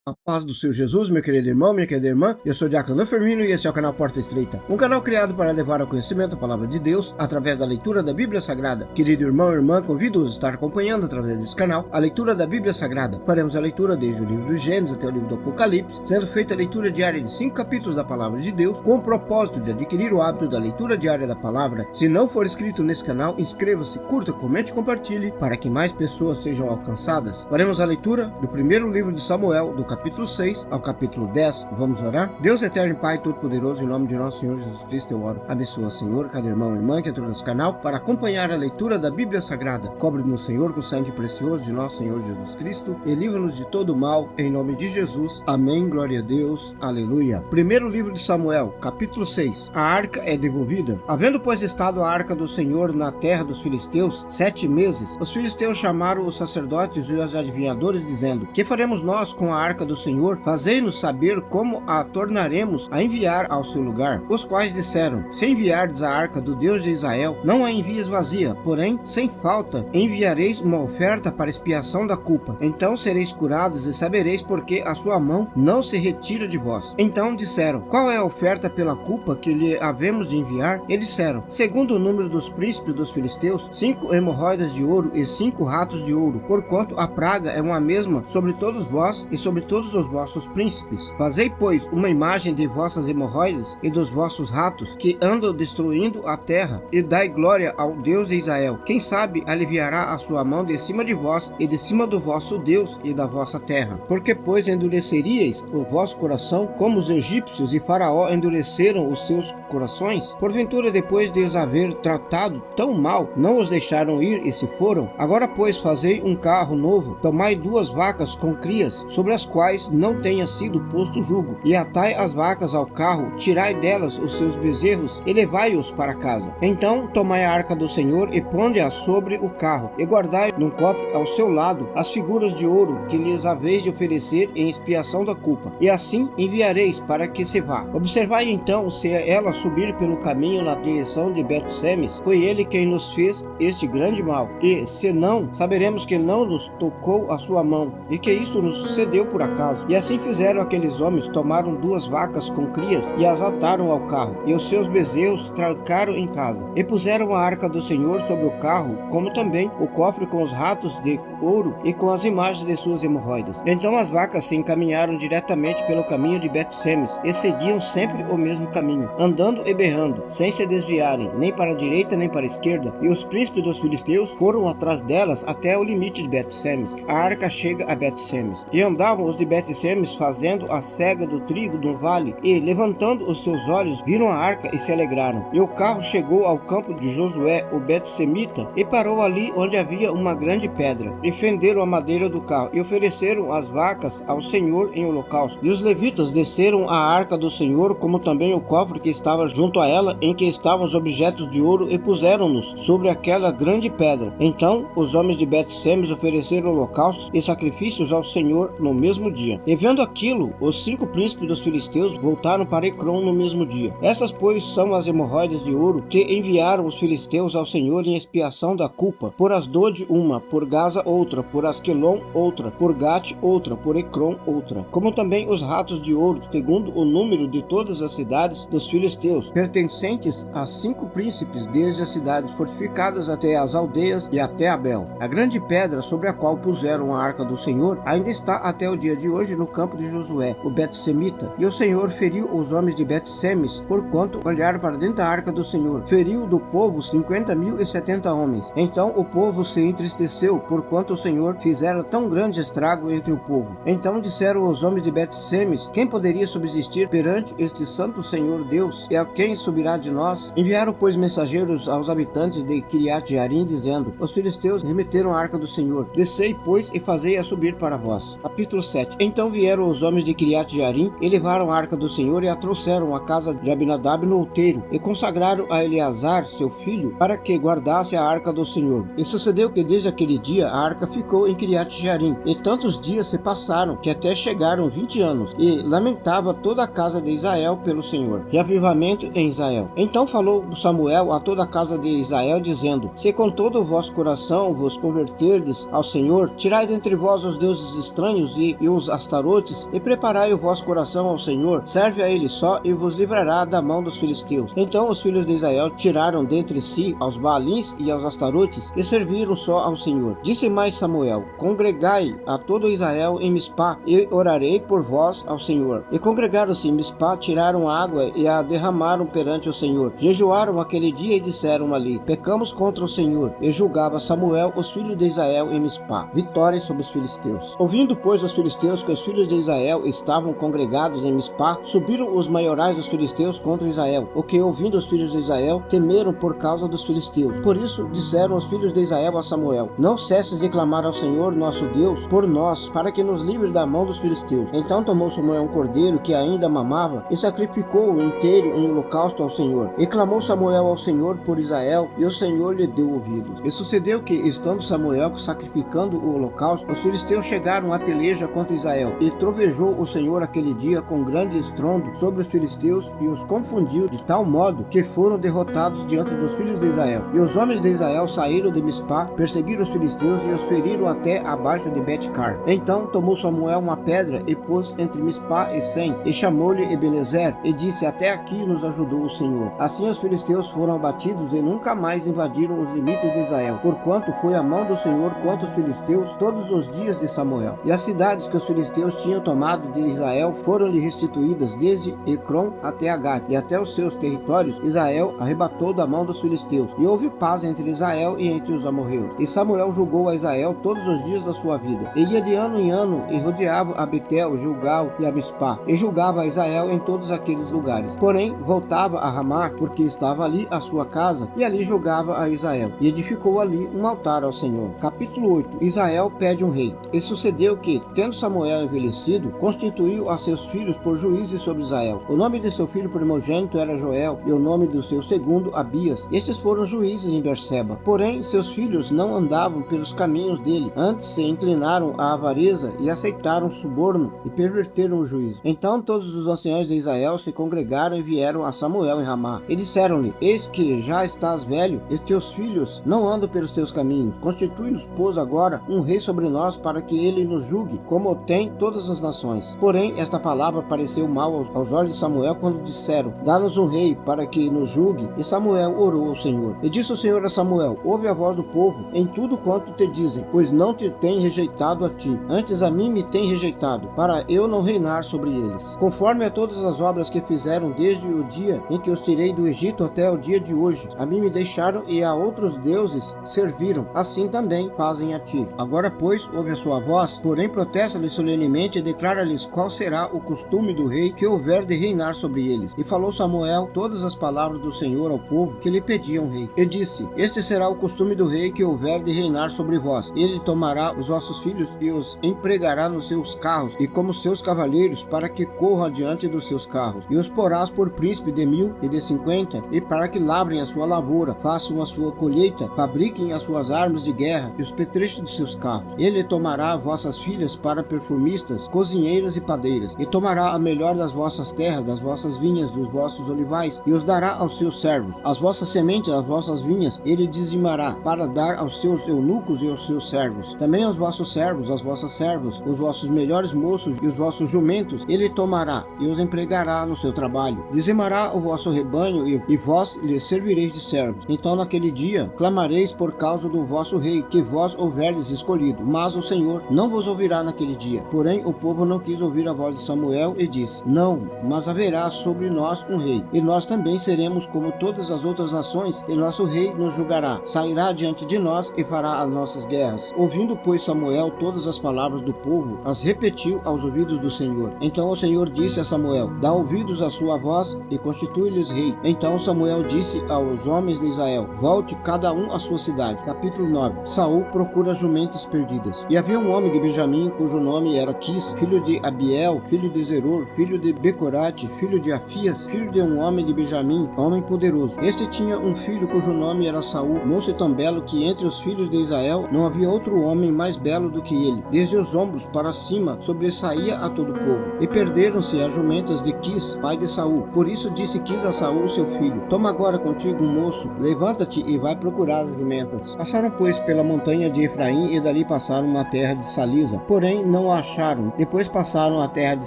A paz do Senhor Jesus, meu querido irmão, minha querida irmã. Eu sou o Diácono Firmino e esse é o canal Porta Estreita, um canal criado para levar ao conhecimento a palavra de Deus através da leitura da Bíblia Sagrada. Querido irmão e irmã, convido-os a estar acompanhando através desse canal a leitura da Bíblia Sagrada. Faremos a leitura desde o livro do Gênesis até o livro do Apocalipse, sendo feita a leitura diária de 5 capítulos da palavra de Deus, com o propósito de adquirir o hábito da leitura diária da palavra. Se não for inscrito nesse canal, inscreva-se, curta, comente e compartilhe para que mais pessoas sejam alcançadas. Faremos a leitura do primeiro livro de Samuel, do capítulo 6 ao capítulo 10. Vamos orar? Deus eterno, Pai Todo-Poderoso, em nome de nosso Senhor Jesus Cristo, eu oro. Abençoa, Senhor, cada irmão e irmã que entrou nesse canal para acompanhar a leitura da Bíblia Sagrada. Cobre-nos, Senhor, com o sangue precioso de nosso Senhor Jesus Cristo e livra-nos de todo mal, em nome de Jesus. Amém. Glória a Deus. Aleluia. Primeiro livro de Samuel, capítulo 6. A arca é devolvida. Havendo, pois, estado a arca do Senhor na terra dos filisteus 7 meses, os filisteus chamaram os sacerdotes e os adivinhadores, dizendo: Que faremos nós com a arca do Senhor? Fazei-nos saber como a tornaremos a enviar ao seu lugar. Os quais disseram: Se enviardes a arca do Deus de Israel, não a envies vazia, porém, sem falta, enviareis uma oferta para expiação da culpa. Então sereis curados e sabereis porque a sua mão não se retira de vós. Então disseram: Qual é a oferta pela culpa que lhe havemos de enviar? Eles disseram: Segundo o número dos príncipes dos filisteus, 5 hemorroidas de ouro e 5 ratos de ouro, porquanto a praga é uma mesma sobre todos vós e sobre todos os vossos príncipes. Fazei, pois, uma imagem de vossas hemorroidas e dos vossos ratos, que andam destruindo a terra, e dai glória ao Deus de Israel. Quem sabe aliviará a sua mão de cima de vós e de cima do vosso Deus e da vossa terra. Porque, pois, endureceríeis o vosso coração, como os egípcios e Faraó endureceram os seus corações? Porventura, depois de os haver tratado tão mal, não os deixaram ir e se foram? Agora, pois, fazei um carro novo, tomai 2 vacas com crias, sobre as quais não tenha sido posto jugo, e atai as vacas ao carro, tirai delas os seus bezerros, e levai-os para casa. Então tomai a arca do Senhor, e ponde-a sobre o carro, e guardai num cofre ao seu lado as figuras de ouro que lhes haveis de oferecer em expiação da culpa, e assim enviareis para que se vá. Observai então se ela subir pelo caminho na direção de Bet-Semes, foi ele quem nos fez este grande mal, e se não, saberemos que não nos tocou a sua mão, e que isto nos sucedeu por acaso. E assim fizeram aqueles homens, tomaram 2 vacas com crias e as ataram ao carro, e os seus bezerros trancaram em casa, e puseram a arca do Senhor sobre o carro, como também o cofre com os ratos de ouro e com as imagens de suas hemorroidas. Então as vacas se encaminharam diretamente pelo caminho de Bet-Semes, e seguiam sempre o mesmo caminho, andando e berrando, sem se desviarem, nem para a direita nem para a esquerda, e os príncipes dos filisteus foram atrás delas até o limite de Bet-Semes. A arca chega a Bet-Semes, e andavam os de Bet-Semes fazendo a cega do trigo no vale, e levantando os seus olhos, viram a arca e se alegraram. E o carro chegou ao campo de Josué, o Bet-Semita, e parou ali onde havia uma grande pedra, e fenderam a madeira do carro, e ofereceram as vacas ao Senhor em holocausto. E os levitas desceram a arca do Senhor, como também o cofre que estava junto a ela, em que estavam os objetos de ouro, e puseram-nos sobre aquela grande pedra. Então os homens de Bet-Semes ofereceram holocaustos e sacrifícios ao Senhor no mesmo dia. E vendo aquilo, os 5 príncipes dos filisteus voltaram para Ecrom no mesmo dia. Estas, pois, são as hemorroidas de ouro que enviaram os filisteus ao Senhor em expiação da culpa. Por Asdod uma, por Gaza outra, por Asquelon outra, por Gate outra, por Ecrom outra. Como também os ratos de ouro, segundo o número de todas as cidades dos filisteus, pertencentes a 5 príncipes, desde as cidades fortificadas até as aldeias e até Abel. A grande pedra sobre a qual puseram a arca do Senhor ainda está até o dia de hoje no campo de Josué, o Bet-Semita. E o Senhor feriu os homens de Bet-Semes, porquanto olharam para dentro da arca do Senhor. Feriu do povo 50.070 homens. Então o povo se entristeceu, porquanto o Senhor fizera tão grande estrago entre o povo. Então disseram os homens de Bet-Semes: Quem poderia subsistir perante este santo Senhor Deus? E a quem subirá de nós? Enviaram, pois, mensageiros aos habitantes de Kiriat-Jearim, dizendo: Os filisteus remeteram a arca do Senhor. Descei, pois, e fazei-a subir para vós. Capítulo 7. Então vieram os homens de Kiriat-Jearim e levaram a arca do Senhor e a trouxeram à casa de Abinadab no outeiro, e consagraram a Eleazar, seu filho, para que guardasse a arca do Senhor. E sucedeu que desde aquele dia a arca ficou em Kiriat-Jearim, e tantos dias se passaram, que até chegaram 20 anos, e lamentava toda a casa de Israel pelo Senhor. Reavivamento em Israel. Então falou Samuel a toda a casa de Israel, dizendo: Se com todo o vosso coração vos converterdes ao Senhor, tirai dentre vós os deuses estranhos e os seus astarotes, e preparai o vosso coração ao Senhor, serve a ele só, e vos livrará da mão dos filisteus. Então os filhos de Israel tiraram dentre si aos Baalins e aos astarotes, e serviram só ao Senhor. Disse mais Samuel: congregai a todo Israel em Mispá, e orarei por vós ao Senhor. E congregaram-se em Mispá, tiraram água e a derramaram perante o Senhor. Jejuaram aquele dia e disseram ali: pecamos contra o Senhor. E julgava Samuel os filhos de Israel em Mispá. Vitória sobre os filisteus. Ouvindo, pois, os filisteus que os filhos de Israel estavam congregados em Mispá, subiram os maiorais dos filisteus contra Israel, o que, ouvindo os filhos de Israel, temeram por causa dos filisteus. Por isso disseram os filhos de Israel a Samuel: não cesses de clamar ao Senhor nosso Deus por nós, para que nos livre da mão dos filisteus. Então tomou Samuel um cordeiro que ainda mamava, e sacrificou-o inteiro em holocausto ao Senhor. E clamou Samuel ao Senhor por Israel, e o Senhor lhe deu ouvidos. E sucedeu que, estando Samuel sacrificando o holocausto, os filisteus chegaram à peleja contra Israel, e trovejou o Senhor aquele dia com grande estrondo sobre os filisteus, e os confundiu de tal modo que foram derrotados diante dos filhos de Israel. E os homens de Israel saíram de Mispá, perseguiram os filisteus e os feriram até abaixo de Bet-car. Então tomou Samuel uma pedra e pôs entre Mispá e Sem, e chamou-lhe Ebenezer, e disse: até aqui nos ajudou o Senhor. Assim os filisteus foram abatidos e nunca mais invadiram os limites de Israel, porquanto foi a mão do Senhor contra os filisteus todos os dias de Samuel. E as cidades que os filisteus tinham tomado de Israel foram-lhe restituídas, desde Ecrom até Agag, e até os seus territórios Israel arrebatou da mão dos filisteus. E houve paz entre Israel e entre os amorreus. E Samuel julgou a Israel todos os dias da sua vida. E ia de ano em ano e rodeava a Betel, Gilgal e a Mispá, e julgava a Israel em todos aqueles lugares. Porém, voltava a Ramá, porque estava ali a sua casa, e ali julgava a Israel. E edificou ali um altar ao Senhor. Capítulo 8. Israel pede um rei. E sucedeu que, tendo Samuel envelhecido, constituiu a seus filhos por juízes sobre Israel. O nome de seu filho primogênito era Joel, e o nome do seu segundo Abias. Estes foram juízes em Berseba. Porém, seus filhos não andavam pelos caminhos dele, antes se inclinaram à avareza e aceitaram suborno e perverteram o juízo. Então todos os anciãos de Israel se congregaram e vieram a Samuel em Ramá, e disseram-lhe: eis que já estás velho, e teus filhos não andam pelos teus caminhos. Constitui-nos, pois, agora um rei sobre nós, para que ele nos julgue, como tem todas as nações. Porém, esta palavra pareceu mal aos olhos de Samuel, quando disseram: dá-nos um rei para que nos julgue. E Samuel orou ao Senhor. E disse o Senhor a Samuel: ouve a voz do povo em tudo quanto te dizem, pois não te tem rejeitado a ti, antes a mim me tem rejeitado, para eu não reinar sobre eles, conforme a todas as obras que fizeram desde o dia em que os tirei do Egito até o dia de hoje. A mim me deixaram e a outros deuses serviram, assim também fazem a ti. Agora, pois, ouve a sua voz, porém protesta-lhes solenemente e declara-lhes qual será o costume do rei que houver de reinar sobre eles. E falou Samuel todas as palavras do Senhor ao povo que lhe pediam rei. E disse: este será o costume do rei que houver de reinar sobre vós. Ele tomará os vossos filhos e os empregará nos seus carros e como seus cavaleiros, para que corram adiante dos seus carros. E os porás por príncipe de 1000 e de 50, e para que lavrem a sua lavoura, façam a sua colheita, fabriquem as suas armas de guerra e os petrechos de seus carros. Ele tomará vossas filhas para perfumistas, cozinheiras e padeiras, e tomará a melhor das vossas terras, das vossas vinhas, dos vossos olivais, e os dará aos seus servos. As vossas sementes, as vossas vinhas, ele dizimará, para dar aos seus eunucos e aos seus servos. Também aos vossos servos, às vossas servas, os vossos melhores moços e os vossos jumentos, ele tomará e os empregará no seu trabalho. Dizimará o vosso rebanho, e vós lhe servireis de servos. Então naquele dia clamareis por causa do vosso rei, que vós houverdes escolhido, mas o Senhor não vos ouvirá naquele dia. Porém o povo não quis ouvir a voz de Samuel e disse: não, mas haverá sobre nós um rei, e nós também seremos como todas as outras nações, e nosso rei nos julgará, sairá diante de nós e fará as nossas guerras. Ouvindo, pois, Samuel todas as palavras do povo, as repetiu aos ouvidos do Senhor. Então o Senhor disse a Samuel: dá ouvidos à sua voz e constitui-lhes rei. Então Samuel disse aos homens de Israel: volte cada um à sua cidade. Capítulo 9. Saul procura jumentas perdidas. E havia um homem de Benjamim, cujo nome era Quis, filho de Abiel, filho de Zeror, filho de Becorate, filho de Afias, filho de um homem de Benjamim, homem poderoso. Este tinha um filho cujo nome era Saul, moço tão belo que entre os filhos de Israel não havia outro homem mais belo do que ele. Desde os ombros para cima sobressaía a todo o povo. E perderam-se as jumentas de Quis, pai de Saul. Por isso disse Quis a Saul, seu filho: toma agora contigo um moço, levanta-te e vai procurar as jumentas. Passaram, pois, pela montanha de Efraim e dali passaram na terra de Salisa. Porém não não o acharam. Depois passaram a terra de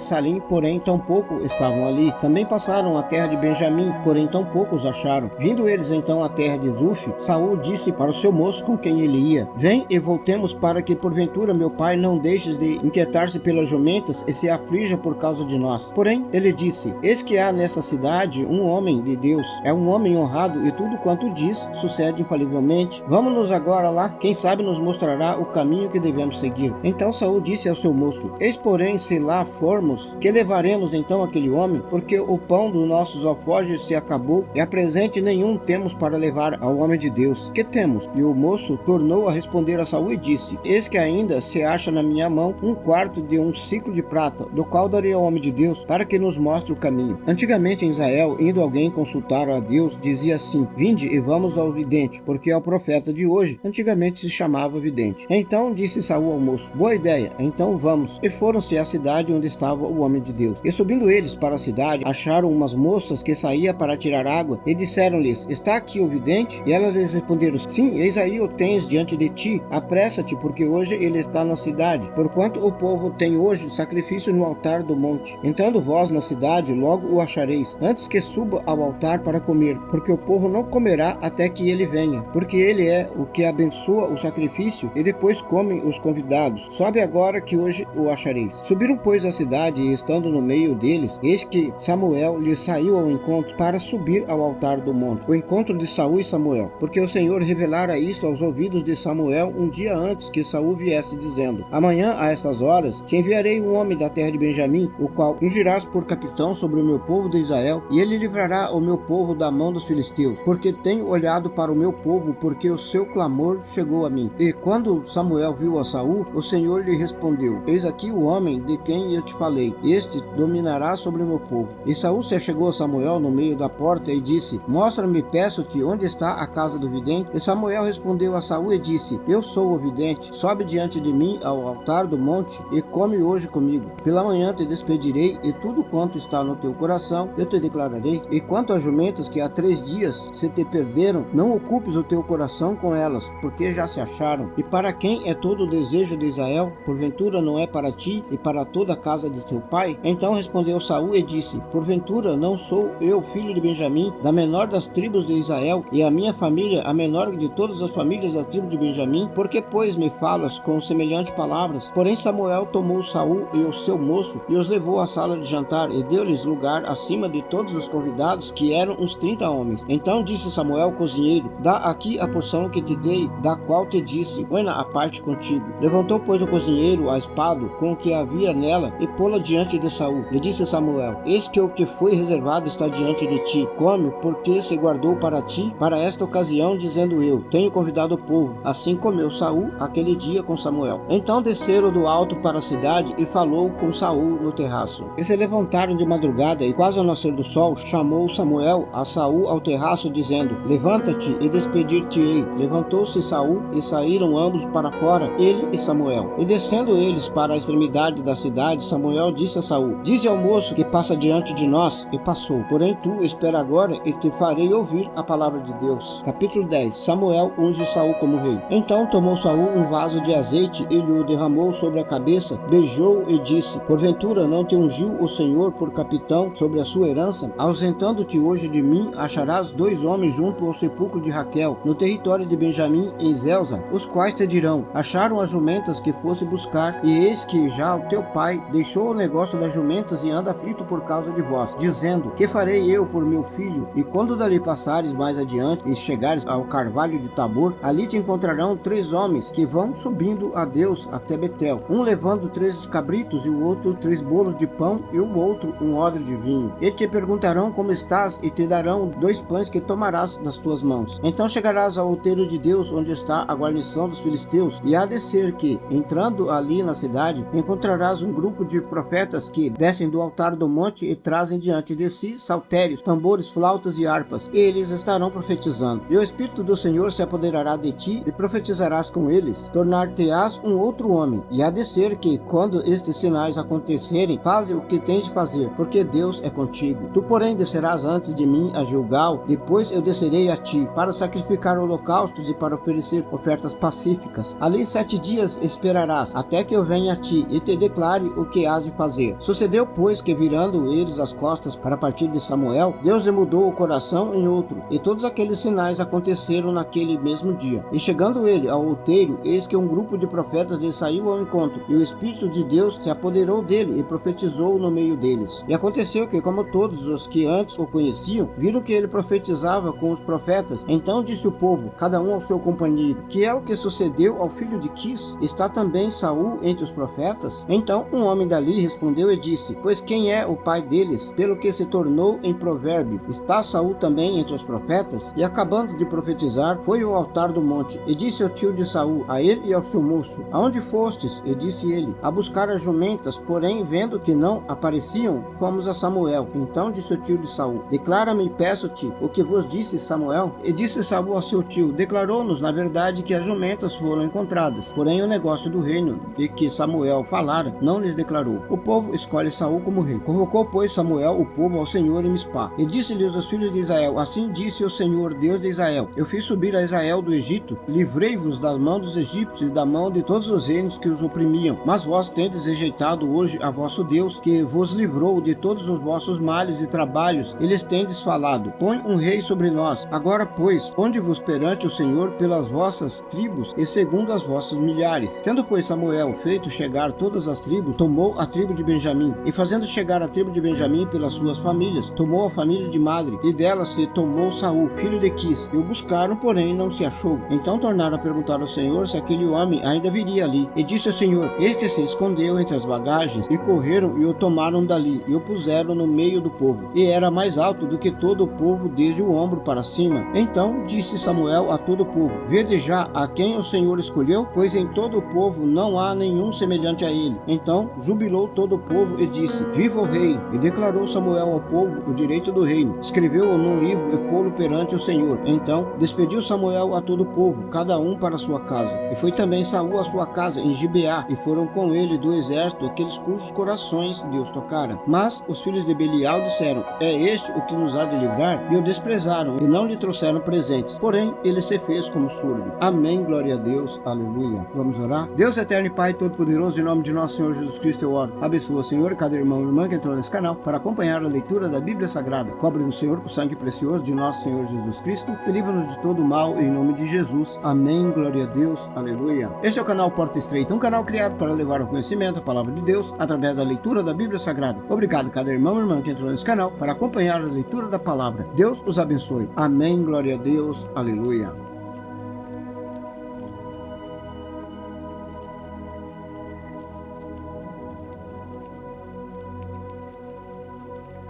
Salim, porém tampouco estavam ali. Também passaram a terra de Benjamim, porém tampouco os acharam. Vindo eles então à terra de Zuf, Saul disse para o seu moço com quem ele ia: vem e voltemos, para que porventura meu pai não deixes de inquietar-se pelas jumentas e se aflija por causa de nós. Porém ele disse: eis que há nesta cidade um homem de Deus, é um homem honrado, e tudo quanto diz sucede infalivelmente. Vamos-nos agora lá, quem sabe nos mostrará o caminho que devemos seguir. Então Saul disse ao seu moço: eis porém, se lá formos, que levaremos então aquele homem? Porque o pão dos nossos alforjes se acabou, e a presente nenhum temos para levar ao homem de Deus. Que temos? E o moço tornou a responder a Saul e disse: eis que ainda se acha na minha mão um quarto de um ciclo de prata, do qual darei ao homem de Deus, para que nos mostre o caminho. Antigamente em Israel, indo alguém consultar a Deus, dizia assim: vinde e vamos ao vidente, porque é o profeta de hoje. Antigamente se chamava vidente. Então disse Saul ao moço: boa ideia, então vamos. E foram-se à cidade onde estava o homem de Deus. E subindo eles para a cidade, acharam umas moças que saíam para tirar água, e disseram-lhes: está aqui o vidente? E elas lhes responderam: sim, eis aí o tens diante de ti, apressa-te, porque hoje ele está na cidade, porquanto o povo tem hoje sacrifício no altar do monte. Entrando vós na cidade, logo o achareis, antes que suba ao altar para comer, porque o povo não comerá até que ele venha, porque ele é o que abençoa o sacrifício, e depois comem os convidados. Sobe agora, que hoje o achareis. Subiram, pois, à cidade, e estando no meio deles, eis que Samuel lhes saiu ao encontro para subir ao altar do monte. O encontro de Saul e Samuel, porque o Senhor revelara isto aos ouvidos de Samuel um dia antes que Saul viesse, dizendo: amanhã a estas horas te enviarei um homem da terra de Benjamim, o qual ungirás por capitão sobre o meu povo de Israel, e ele livrará o meu povo da mão dos filisteus, porque tenho olhado para o meu povo, porque o seu clamor chegou a mim. E quando Samuel viu a Saul, o Senhor lhe respondeu: eis aqui o homem de quem eu te falei, este dominará sobre o meu povo. E Saul se achegou a Samuel no meio da porta e disse: mostra-me, peço-te, onde está a casa do vidente? E Samuel respondeu a Saul e disse: eu sou o vidente, sobe diante de mim ao altar do monte e come hoje comigo. Pela manhã te despedirei, e tudo quanto está no teu coração eu te declararei. E quanto às jumentas que há 3 dias se te perderam, não ocupes o teu coração com elas, porque já se acharam. E para quem é todo o desejo de Israel? Porventura não é para ti e para toda a casa de teu pai? Então respondeu Saul e disse: porventura não sou eu filho de Benjamim, da menor das tribos de Israel, e a minha família a menor de todas as famílias da tribo de Benjamim? Por que, pois, me falas com semelhantes palavras? Porém Samuel tomou Saul e o seu moço e os levou à sala de jantar, e deu-lhes lugar acima de todos os convidados, que eram uns 30 homens. Então disse Samuel ao cozinheiro: dá aqui a porção que te dei, da qual te disse: põe-na à parte contigo. Levantou, pois, o cozinheiro a espado com o que havia nela, e pô-la diante de Saul. E disse Samuel: eis que o que foi reservado está diante de ti, come, porque se guardou para ti, para esta ocasião, dizendo eu: tenho convidado o povo. Assim comeu Saul aquele dia com Samuel. Então desceram do alto para a cidade, e falou com Saul no terraço. E se levantaram de madrugada, e quase ao nascer do sol, chamou Samuel a Saul ao terraço, dizendo: levanta-te e despedir-te-ei. Levantou-se Saul, e saíram ambos para fora, ele e Samuel. E descendo eles para a extremidade da cidade, Samuel disse a Saul: dize ao moço que passa diante de nós. E passou. Porém tu espera agora, e te farei ouvir a palavra de Deus. Capítulo 10. Samuel unge Saul como rei. Então tomou Saul um vaso de azeite e lhe o derramou sobre a cabeça, beijou e disse: porventura não te ungiu o Senhor por capitão sobre a sua herança? Ausentando-te hoje de mim, acharás 2 homens junto ao sepulcro de Raquel, no território de Benjamim, em Zelza, os quais te dirão: acharam as jumentas que fosse buscar, e eis que já o teu pai deixou o negócio das jumentas e anda aflito por causa de vós, dizendo: que farei eu por meu filho? E quando dali passares mais adiante e chegares ao carvalho de Tabor, ali te encontrarão 3 homens que vão subindo a Deus até Betel, um levando 3 cabritos, e o outro 3 bolos de pão, e o outro um odre de vinho. E te perguntarão como estás, e te darão 2 pães que tomarás das tuas mãos. Então chegarás ao outeiro de Deus, onde está a guarnição dos filisteus, e há de ser que, entrando ali na cidade, encontrarás um grupo de profetas que descem do altar do monte e trazem diante de si saltérios, tambores, flautas e harpas. E eles estarão profetizando. E o Espírito do Senhor se apoderará de ti, e profetizarás com eles. Tornar-te-ás um outro homem. E há de ser que, quando estes sinais acontecerem, faze o que tens de fazer, porque Deus é contigo. Tu, porém, descerás antes de mim a Gilgal, depois eu descerei a ti, para sacrificar holocaustos e para oferecer ofertas pacíficas. Ali 7 dias esperarás, até que eu eu venha a ti e te declare o que hás de fazer. Sucedeu, pois, que virando eles as costas para partir de Samuel, Deus lhe mudou o coração em outro, e todos aqueles sinais aconteceram naquele mesmo dia. E chegando ele ao outeiro, eis que um grupo de profetas lhe saiu ao encontro, e o Espírito de Deus se apoderou dele e profetizou no meio deles. E aconteceu que, como todos os que antes o conheciam, viram que ele profetizava com os profetas, então disse o povo, cada um ao seu companheiro, que é o que sucedeu ao filho de Quis? Está também Saul entre os profetas? Então um homem dali respondeu e disse, pois quem é o pai deles, pelo que se tornou em provérbio? Está Saul também entre os profetas? E acabando de profetizar, foi ao altar do monte, e disse ao tio de Saul, a ele e ao seu moço, aonde fostes? E disse ele, a buscar as jumentas, porém vendo que não apareciam, fomos a Samuel. Então disse o tio de Saul, declara-me e peço-te o que vos disse Samuel. E disse Saul ao seu tio, declarou-nos na verdade que as jumentas foram encontradas, porém o negócio do reino de que Samuel falara não lhes declarou. O povo escolhe Saul como rei. Convocou, pois, Samuel o povo ao Senhor em Mispá, e disse-lhes os filhos de Israel, assim disse o Senhor, Deus de Israel, eu fiz subir a Israel do Egito, livrei-vos da mão dos egípcios e da mão de todos os reinos que os oprimiam, mas vós tendes rejeitado hoje a vosso Deus, que vos livrou de todos os vossos males e trabalhos, e lhes tendes falado, põe um rei sobre nós. Agora, pois, ponde-vos perante o Senhor pelas vossas tribos e segundo as vossas milhares. Tendo, pois, Samuel feito chegar todas as tribos, tomou a tribo de Benjamim, e fazendo chegar a tribo de Benjamim pelas suas famílias, tomou a família de Madre, e dela se tomou Saul, filho de Quis, e o buscaram, porém não se achou. Então tornaram a perguntar ao Senhor se aquele homem ainda viria ali, e disse ao Senhor, este se escondeu entre as bagagens, e correram e o tomaram dali, e o puseram no meio do povo, e era mais alto do que todo o povo desde o ombro para cima. Então disse Samuel a todo o povo, vede já a quem o Senhor escolheu, pois em todo o povo não há nenhum semelhante a ele. Então jubilou todo o povo e disse, viva o rei! E declarou Samuel ao povo o direito do reino, escreveu-o num livro e pô-lo perante o Senhor. Então despediu Samuel a todo o povo, cada um para sua casa. E foi também Saul à sua casa em Gibeá, e foram com ele do exército aqueles cujos corações Deus tocara. Mas os filhos de Belial disseram, é este o que nos há de livrar? E o desprezaram, e não lhe trouxeram presentes. Porém, ele se fez como surdo. Amém, glória a Deus, aleluia. Vamos orar? Deus eterno e Pai todo-poderoso, em nome de nosso Senhor Jesus Cristo eu oro. Abençoa, Senhor, cada irmão e irmã que entrou nesse canal para acompanhar a leitura da Bíblia Sagrada. Cobre-nos, Senhor, com o sangue precioso de nosso Senhor Jesus Cristo e livra-nos de todo o mal, em nome de Jesus. Amém, glória a Deus, aleluia. Este é o canal Porta Estreita, um canal criado para levar ao conhecimento a palavra de Deus através da leitura da Bíblia Sagrada. Obrigado a cada irmão e irmã que entrou nesse canal para acompanhar a leitura da palavra. Deus os abençoe. Amém, glória a Deus, aleluia.